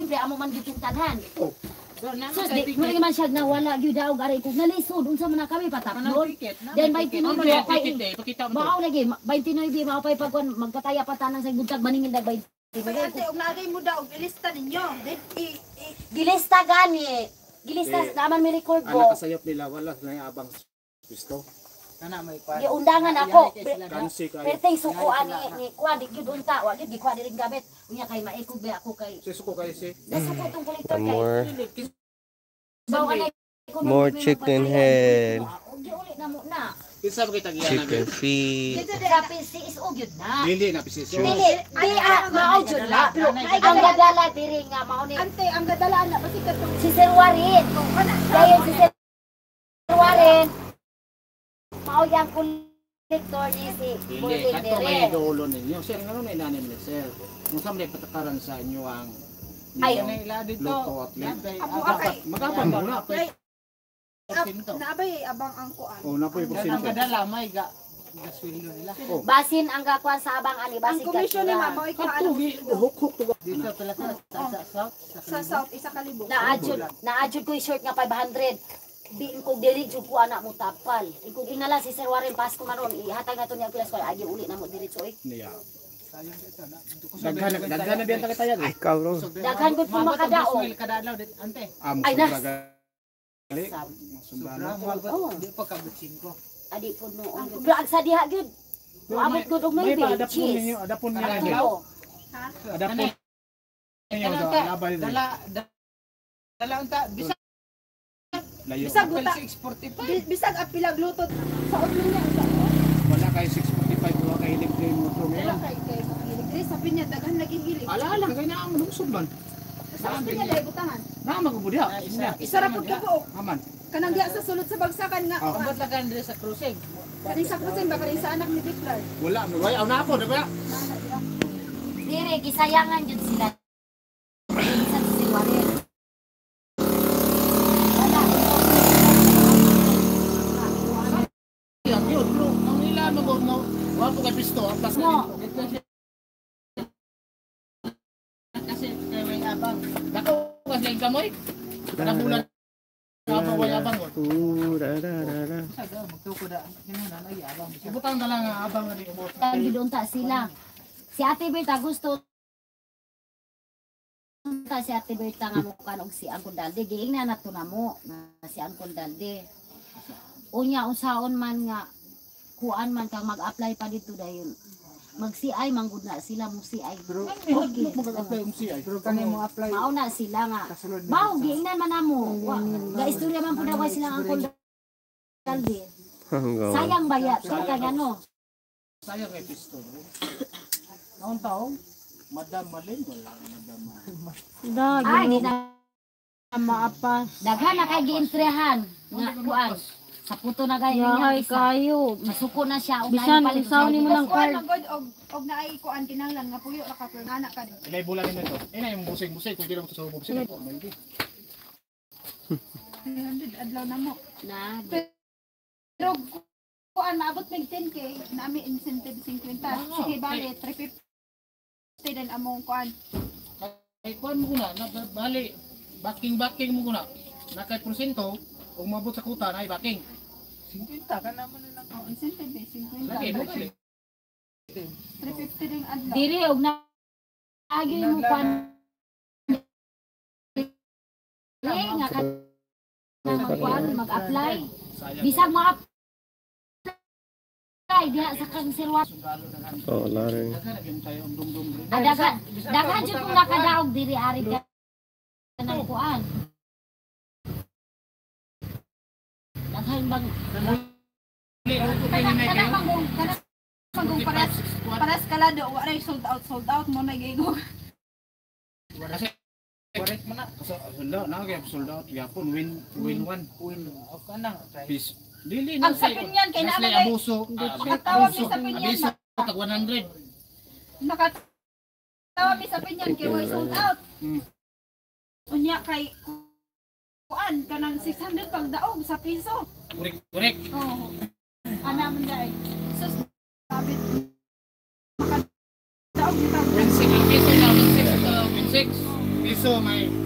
gyud amo man gyud tanan. Oh. So di mo man siya nawala gyud daw aray ko nalisod unsa man na kami patapnon. Then by tinoy mao lagi 29 mao pay pagkuan magkataya pa tanan sa buntag maningil dag bay. Ate og naagay mo daw ilista ninyo. Gilista gani. Gilista naman mi record ko. Anak kasayop nila wala na abang pisto. Kana may kwan. Giundangan ako. Kansi kayo. Perteng sukuan ni kuan di gyud unta wa gyud gikuha diri gamit. Unya kay maikog ba ako kay. Suko kayo si. Nasuko tong kolektor kay. More chicken head, Kinsa ba kita giyan chicken feet. Sa PC is ugyod na. Dili na pisisyo. Dili, mao jud na. Pero ang gadala diri nga mao ni Ante, ang gadala na basi katong si Sir Warin. Dayon si Sir Warin. Mao yang kolektor ni si Dili, Bullding kato may diri. dulo ninyo. Sir, ngano na inanim ni sir? Kung sa may patakaran sa inyo ang Ay, Ila dito. luto at lint. Ako akay. Magabang mo na. Naabay abang ang kuan. O, napoy Ang porsyento. kadala may gasweldo nila. basin ang gakuan sa abang ani Ang basin komisyon ni ka. mama ay kuan Katugi, huk-huk to. Dito pala sa south. sa south isa ka libo. Naadjud ko short nga 500. Di ko diri jud ko anak mo tapal. Iko ingala si Sir Warren Pasko maron ihatag nato niya class ko agi uli na mo diretso oy. Niya. Daghan na biyan takitayan eh. Ikaw ro. Daghan gud po makadaog. Kadalaw dit ante. Ay, nas. Gali. Sobra Sumbana. mo Oh. di pa kabutsin ko. Adi po noon. Pero ang sa diha gyud. Moabot gud og May maybe adapon cheese. ninyo, adapon ninyo. Adapon. Ha? Adapon ninyo Kanang sa laban ninyo. dala unta bisag Layo. Bisag pala buta. 645. Bisag apila glutot sa ulo niya. Wala kay 645 wala kay electric motor Wala ngayon. kay hilig sa pinya daghan lagi hilig. Ala kay na ang lungsod man. Sa pinya dai butangan. Na magubudi ha. Isa ra pud ka po. Aman. Kanang diya sa sulod sa bagsakan nga. Oh. Ambot lang kan diri sa cruising. Kaning sa kusin ba kaning sa anak ni Victor. Wala, wala na ako, diba? Dire gisayangan jud sila. Sa si Warren. Wala. Yun, bro. Ang nila no, wala po kay pisto, ang tas Mo. Kasi kay may abang. Dako kasi ang kamoy. Kanang bulan. Kapag wala abang. Saga magtuko da. Kinunan ay abang. Ibutang na lang ang abang ni umot. Tagi unta sila. Si Ate Berta gusto unta si Ate Berta nga mo kanog si Angkol Dalde giingna na to namo na si Angkol Dalde. Unya unsaon man nga kuan man kang mag-apply pa dito dayon. Mag-CI manggod na sila mo CI. Okay. Mag-apply yung CI. Pero kani mo apply. Mao na sila nga. Mao giingnan man namo. Ga istorya man pud daw sila Angkol Dalde. Sayang bayat sa kanyano. Sayang kay pisto. Naon taong? Madam Malin, wala Madam Malin. Ay, di na maapa. Daghan na kay giintrehan nga kuan. Sa puto na gayon Yahay kayo. masuko na siya og Bisan, napalit isaw ni mo ng Kuan card. magod og naay kuan kinahanglan nga puyo ra ka pero anak ka. Ilay bulan nito to. Ina yung busing-busing kung di na mo sa busing ko, maybe. 300 adlaw na mo. na. Pero kuan maabot mig 10k nami incentive 50. Sige bale 350 din among kuan. Ay kuan mo kuna, bali backing mo kuna. Nakay porsyento, kung mabot sa kuta na ay backing. 50 ka naman na lang. Oh, incentive 50. Lagi mo kali. 350 din adlaw. Diri og na agi mo kuan. Nga ka kuan mag-apply. Sayang. Bisag mo apply diha sa kang sirwat. Oh, laring. Naging tayo ang dumdum. Daghan jud kung nakadaog diri ari ka nang kuan. Daghan bang Kanang manggung paras kalado wa ray sold out mo na gigo. Kasi correct man na. Sold out na kay sold out yapon win one. Win of kanang try. Peace. Dili Ang sa pinyan kay Nasli naman abuso. Nakatawag ni sa pinyan Abuso tag 100. nakatawag mi sa pinyan kay way sold out. Hmm. Unya kay kuan kanang 600 pag daog sa piso. Correct. Oh. Ana man dai. Sus sabit. Makadaog kita. Win 6 ang piso na win 6 win 6. piso may